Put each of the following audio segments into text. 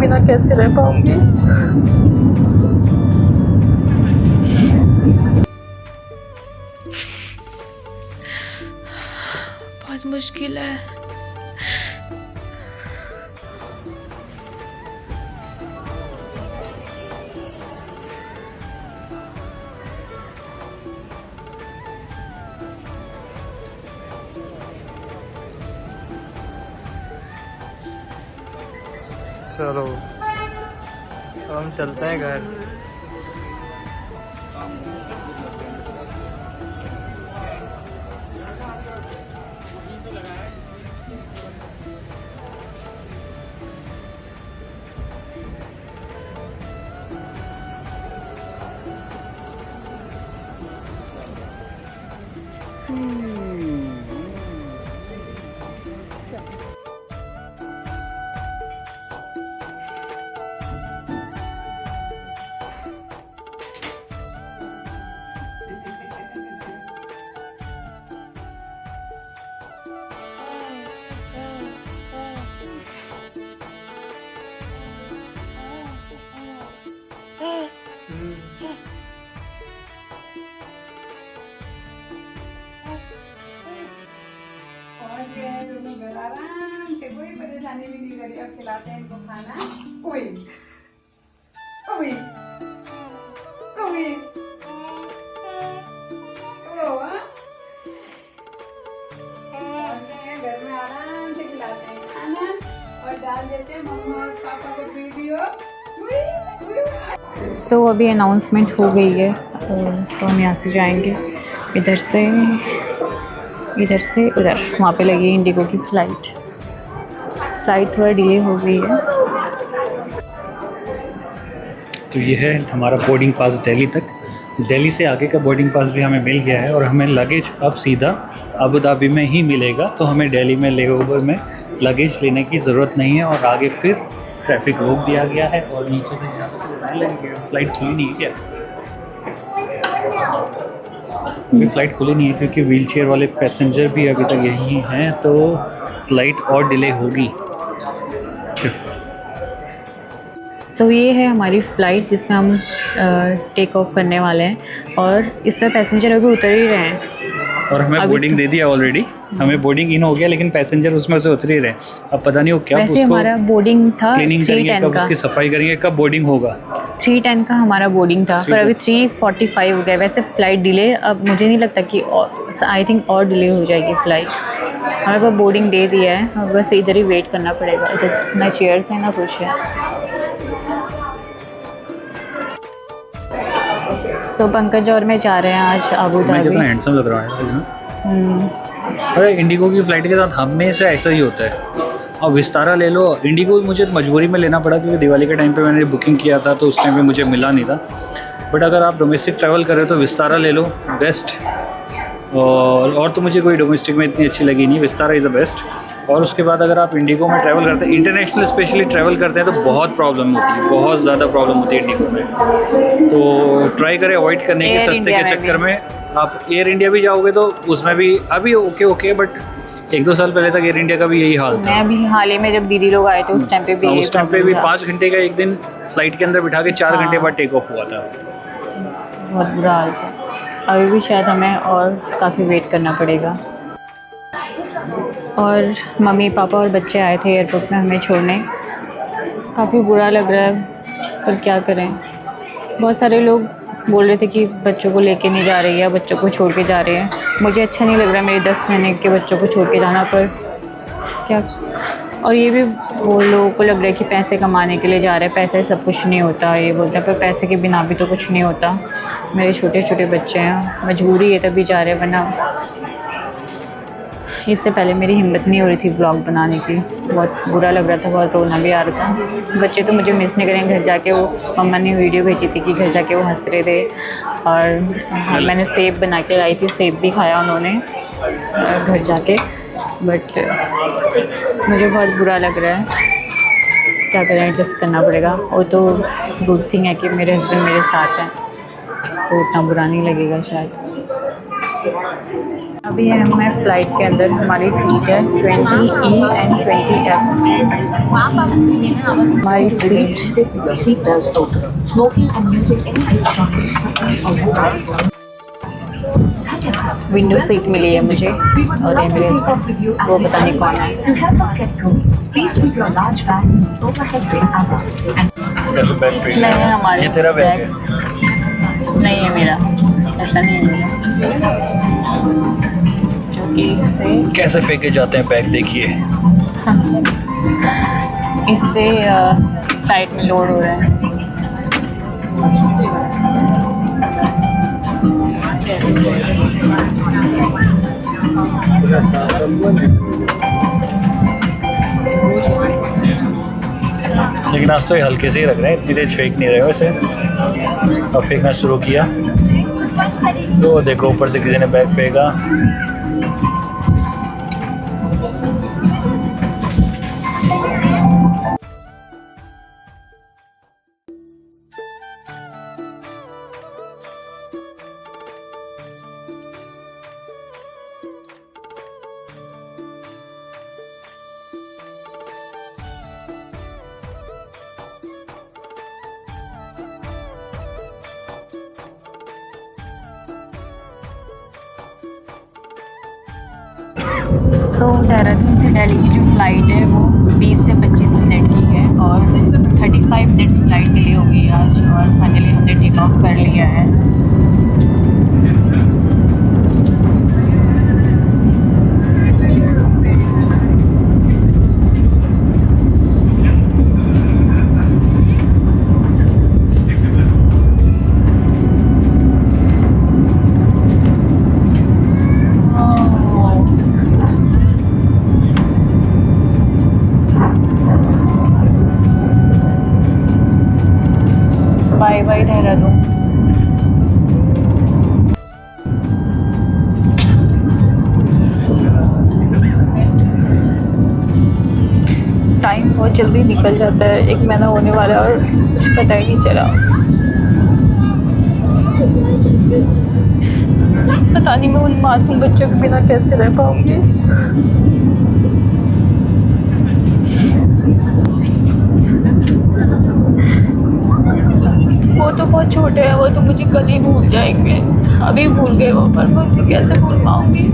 बिना कैसे रह पाऊंगी। बहुत मुश्किल है। चलो तो हम चलते हैं घर। दोनों घर आराम से, कोई परेशानी भी नहीं करी। अब खिलाते हैं इनको खाना। कोई कोई कोई घर में आराम से खिलाते हैं खाना और डाल देते हैं मम्मा और पापा को वीडियो। सो अभी अनाउंसमेंट हो गई है तो हम यहाँ से जाएंगे, इधर से उधर। वहाँ पे लगी है इंडिगो की फ़्लाइट थोड़ा डिले हो गई है। तो ये है हमारा बोर्डिंग पास दिल्ली तक। दिल्ली से आगे का बोर्डिंग पास भी हमें मिल गया है और हमें लगेज अब सीधा अबू धाबी में ही मिलेगा। तो हमें दिल्ली में लेओवर में लगेज लेने की ज़रूरत नहीं है और आगे फिर ट्रैफिक रोक दिया गया है और नीचे तक यहाँ लगेंगे। फ़्लाइट खुली नहीं है क्या? अभी फ़्लाइट खुली नहीं है क्योंकि व्हीलचेयर वाले पैसेंजर भी अभी तक यहीं हैं, तो फ़्लाइट और डिले होगी। सो ये है हमारी फ़्लाइट जिसमें हम टेक ऑफ करने वाले हैं और इसमें पैसेंजर अभी उतर ही रहे हैं और हमें बोर्डिंग दे दिया ऑलरेडी। हमें बोर्डिंग इन हो गया लेकिन पैसेंजर उसमें से उतर ही रहे। अब पता नहीं हो क्या वैसे हमारा बोर्डिंग था क्लीनिंग करेंगे, कब 3:10 का, उसकी सफाई करेंगे, कब बोर्डिंग होगा। 3:10 का हमारा बोर्डिंग था पर अभी 3:45 हो गया। वैसे फ़्लाइट डिले, अब मुझे नहीं लगता कि आई थिंक और डिले हो जाएगी फ़्लाइट। हमें पास बोर्डिंग दे दिया है, अब बस इधर ही वेट करना पड़ेगा। इधर ना चेयर्स है ना कुछ है। सो पंकज और मैं जा रहे हैं आज अबू धाबी। कितना हैंडसम लग रहा है इसमें। अरे इंडिगो की फ़्लाइट के साथ हमेशा ऐसा ही होता है। अब विस्तारा ले लो। इंडिगो मुझे मजबूरी में लेना पड़ा क्योंकि दिवाली के टाइम पे मैंने बुकिंग किया था तो उस टाइम पे मुझे मिला नहीं था। बट अगर आप डोमेस्टिक ट्रैवल कर रहे हो तो विस्तारा ले लो, बेस्ट। और तो मुझे कोई डोमेस्टिक में इतनी अच्छी लगी नहीं, विस्तारा इज़ द बेस्ट। और उसके बाद अगर आप इंडिगो में ट्रैवल करते हैं, इंटरनेशनल स्पेशली ट्रैवल करते हैं, तो बहुत प्रॉब्लम होती है, बहुत ज़्यादा प्रॉब्लम होती है इंडिगो में। तो ट्राई करें अवॉइड करने के, सस्ते के चक्कर में। आप एयर इंडिया भी जाओगे तो उसमें भी अभी ओके बट 1-2 साल पहले तक एयर इंडिया का भी यही हाल था। मैं अभी हाल ही में जब दीदी लोग आए थे उस टाइम पे भी 5 घंटे का एक दिन फ्लाइट के अंदर बिठा के 4 घंटे बाद टेक ऑफ हुआ था। बहुत बुरा हाल था। अभी भी शायद हमें और काफ़ी वेट करना पड़ेगा। और मम्मी पापा और बच्चे आए थे एयरपोर्ट में हमें छोड़ने। काफ़ी बुरा लग रहा है पर क्या करें। बहुत सारे लोग बोल रहे थे कि बच्चों को लेके नहीं जा रही है, बच्चों को छोड़ के जा रहे हैं। मुझे अच्छा नहीं लग रहा मेरे 10 महीने के बच्चों को छोड़ के जाना, पर क्या। और ये भी वो लोगों को लग रहा है कि पैसे कमाने के लिए जा रहे हैं, पैसे सब कुछ नहीं होता ये बोलता है, पर पैसे के बिना भी तो कुछ नहीं होता। मेरे छोटे छोटे बच्चे हैं, मजबूरी है तभी जा रहे हैं, वरना इससे पहले मेरी हिम्मत नहीं हो रही थी ब्लॉग बनाने की। बहुत बुरा लग रहा था, बहुत रोना भी आ रहा था। बच्चे तो मुझे मिस नहीं करेंगे। घर जाके वो मम्मा ने वीडियो भेजी थी कि घर जाके वो हंस रहे थे और मैंने सेब बना के लाई थी, सेब भी खाया उन्होंने घर जाके। बट मुझे बहुत बुरा लग रहा है, क्या करें, एडजस्ट करना पड़ेगा। वो तो गुड थिंग है कि मेरे हस्बैंड मेरे साथ हैं तो उतना बुरा नहीं लगेगा शायद। अभी हमें फ़्लाइट के अंदर हमारी सीट है 20E एंड 20F। हमारी सीट विंडो सीट मिली है मुझे और ये मेरे husband, वो पता नहीं कौन है। कैसे बैग पे इसमें है हमारे ये तेरा बैग है? बैग्स। नहीं है मेरा, ऐसा नहीं है मेरा, जो कि इससे कैसे फेंके जाते हैं बैग देखिए। इससे फ्लाइट में लोड हो रहा है। लेकिन आज तो ये हल्के से ही रख रहे हैं, इतनी तेज फेंक नहीं रहे हो इसे। अब फेंकना शुरू किया तो देखो ऊपर से किसी ने बैग फेंका। सो देहरादून से दिल्ली की जो फ़्लाइट है वो 20 से 25 मिनट की है और 35 मिनट्स फ़्लाइट डिले हो गई आज और फाइनली हमने टेक ऑफ कर लिया है। Bye bye Dehradun. टाइम बहुत जल्दी निकल जाता है, 1 महीना होने वाला है और कुछ पता ही नहीं चला। पता नहीं मैं उन मासूम बच्चों के बिना कैसे रह पाऊंगी। वो तो बहुत छोटे हैं, वो तो मुझे कल ही भूल जाएंगे। अभी भूल गए वो, पर मैं उनको कैसे भूल पाऊंगी।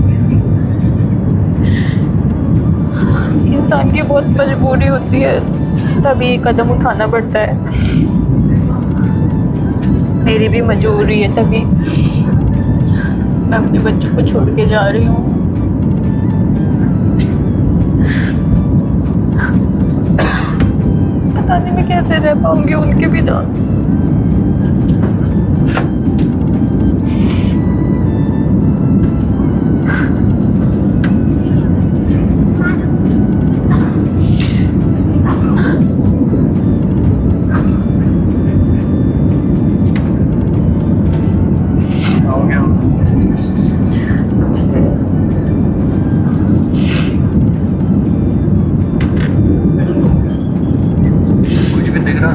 इंसान की बहुत मजबूरी होती है तभी कदम उठाना पड़ता है। मेरी भी मजबूरी है तभी मैं अपने बच्चों को छोड़ के जा रही हूँ। पता नहीं मैं कैसे रह पाऊंगी उनके बिना। कुछ भी दिख रहा?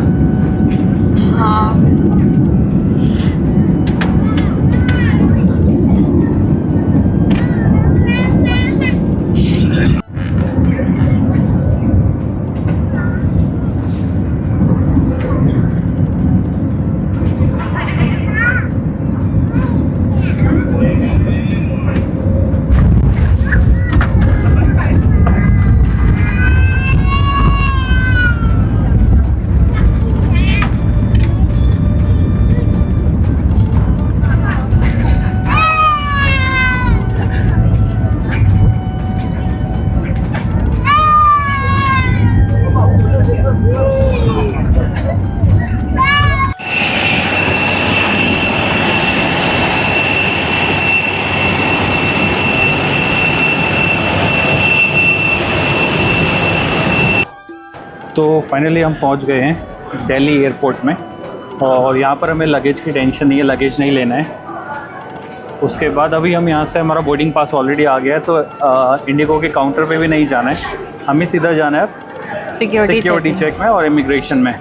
हाँ तो फाइनली हम पहुंच गए हैं दिल्ली एयरपोर्ट में और यहाँ पर हमें लगेज की टेंशन नहीं है, लगेज नहीं लेना है। उसके बाद अभी हम यहाँ से, हमारा बोर्डिंग पास ऑलरेडी आ गया है तो इंडिगो के काउंटर पे भी नहीं जाना है, हमें सीधा जाना है सिक्योरिटी चेक में और इमिग्रेशन में।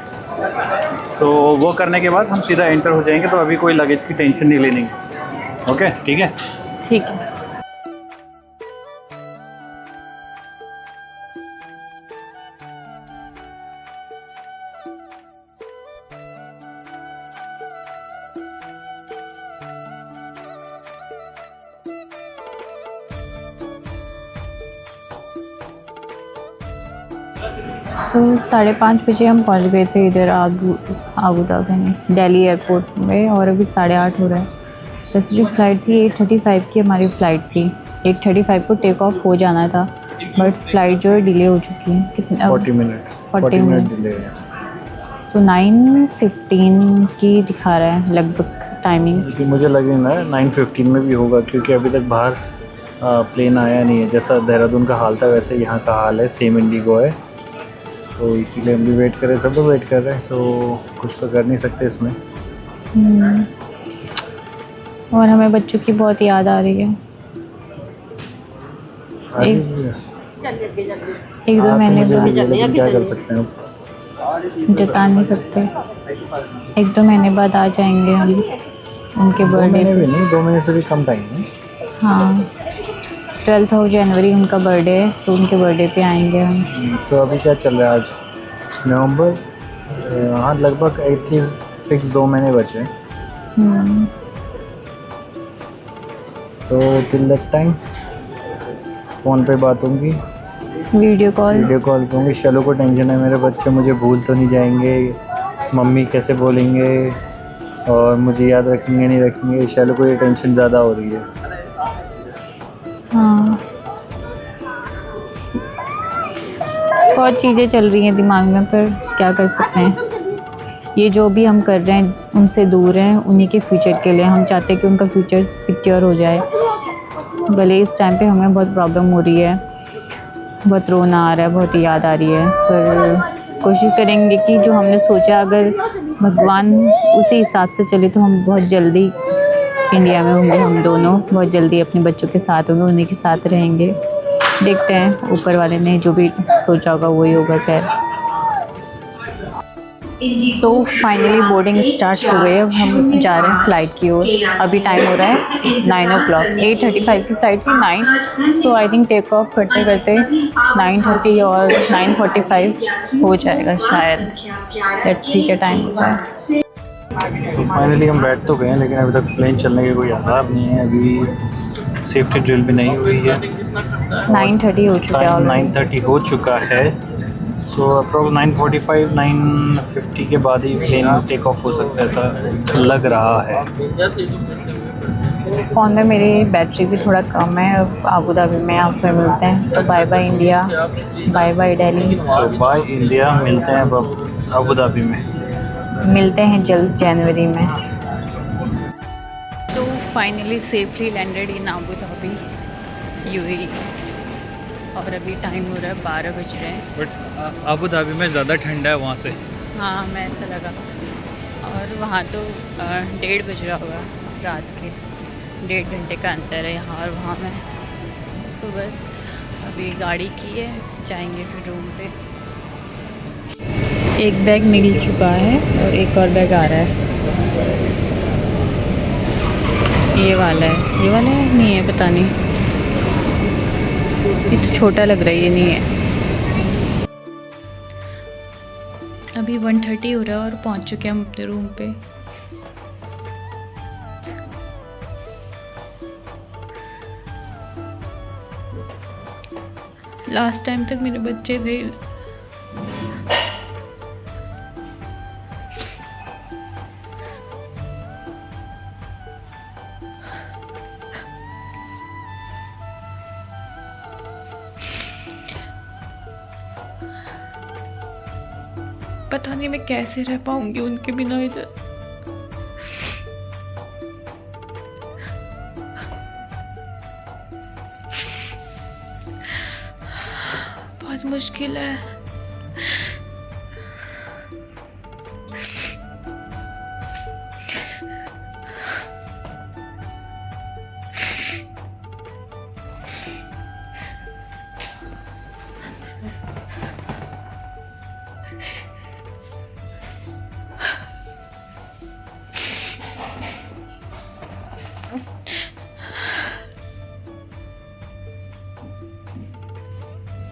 तो वो करने के बाद हम सीधा एंटर हो जाएंगे, तो अभी कोई लगेज की टेंशन नहीं लेनी। ओके ठीक है। ठीक है। सो 5:30 बजे हम पहुंच गए थे इधर आबू धाबी में, दिल्ली एयरपोर्ट में, और अभी 8:30 हो रहा है। वैसे जो फ़्लाइट थी 8:35 की हमारी फ़्लाइट थी, 8:35 को टेक ऑफ हो जाना था, बट फ़्लाइट जो है डिले हो चुकी है। कितना 40 मिनट डिले है। सो 9:15 की दिखा रहा है लगभग टाइमिंग। क्योंकि मुझे लगे ना 9:15 में भी होगा, क्योंकि अभी तक बाहर प्लेन आया नहीं है। जैसा देहरादून का हाल था वैसे यहाँ का हाल है, सेम इंडिगो है, तो इसीलिए हम भी वेट कर रहे हैं, सब लोग वेट कर रहे हैं, तो कुछ तो कर नहीं सकते इसमें। और हमें बच्चों की बहुत याद आ रही है। एक दो महीने बाद क्या कर सकते हैं अब, जता नहीं सकते। 1-2 महीने बाद आ जाएंगे हम उनके 2 बर्थडे महीने भी पे। नहीं, 2 महीने से भी कम टाइम है। हाँ, 12 जनवरी उनका बर्थडे है, तो उनके बर्थडे पे आएंगे हम। तो अभी क्या चल रहा है आज, नवंबर, हाँ लगभग एटलीस्ट फिक्स 2 महीने बचे हैं। तो टिल दैट टाइम फ़ोन पे बात होंगी, वीडियो कॉल करूँगी। शैलो को टेंशन है मेरे बच्चे मुझे भूल तो नहीं जाएंगे, मम्मी कैसे बोलेंगे, और मुझे याद रखेंगे नहीं रखेंगे। शैलो को ये टेंशन ज़्यादा हो रही है। हाँ, बहुत चीज़ें चल रही हैं दिमाग में, पर क्या कर सकते हैं। ये जो भी हम कर रहे हैं उनसे दूर हैं, उन्हीं के फ्यूचर के लिए। हम चाहते हैं कि उनका फ्यूचर सिक्योर हो जाए। भले इस टाइम पे हमें बहुत प्रॉब्लम हो रही है, बहुत रोना आ रहा है, बहुत याद आ रही है, पर कोशिश करेंगे कि जो हमने सोचा, अगर भगवान उसी हिसाब से चले तो हम बहुत जल्दी इंडिया में होंगे। हम दोनों बहुत जल्दी अपने बच्चों के साथ होंगे, उन्हीं के साथ रहेंगे। देखते हैं, ऊपर वाले ने जो भी सोचा होगा वही होगा। खैर, सो फाइनली बोर्डिंग स्टार्ट हो गई है। अब हम जा रहे हैं फ़्लाइट की ओर। अभी टाइम हो रहा है 9 o'clock, 8:35 की फ़्लाइट थी, 9, तो आई थिंक टेक ऑफ करते करते 9:30 और 9:45 हो जाएगा शायद। लेट्स सी क्या टाइम होता है। तो फाइनली हम बैठ तो गए हैं, लेकिन अभी तक प्लेन चलने के कोई आसार नहीं है। अभी सेफ्टी ड्रिल भी नहीं हुई है। 9:30 हो चुका है, 9:30 हो चुका है। सो अप्रोक्स 9:45 9:50 के बाद ही प्लेन टेक ऑफ हो सकता है, ऐसा लग रहा है। फ़ोन में मेरी बैटरी भी थोड़ा कम है। अब आबू धाबी में आपसे मिलते हैं। तो bye bye India, bye bye Delhi. So bye India, मिलते हैं अब आबू धाबी में। मिलते हैं जल्द जनवरी में। So finally safely landed in Abu Dhabi, UAE, और अभी टाइम हो रहा है 12 बज रहे हैं। बट आबू धाबी में ज़्यादा ठंडा है वहाँ से। हाँ, हमें ऐसा लगा। और वहाँ तो 1:30 बज रहा होगा रात के। 1.5 घंटे का अंतर है यहाँ और वहाँ में। सो बस अभी गाड़ी की है, जाएंगे फिर रूम पे। एक बैग मिल चुका है और एक और बैग आ रहा है। ये वाला है, ये वाला है, नहीं है, पता नहीं, ये तो छोटा लग रहा है, ये नहीं है। अभी 1:30 हो रहा है और पहुंच चुके हैं हम अपने रूम पे। लास्ट टाइम तक मेरे बच्चे थे, पता नहीं मैं कैसे रह पाऊंगी उनके बिना इधर। बहुत मुश्किल है।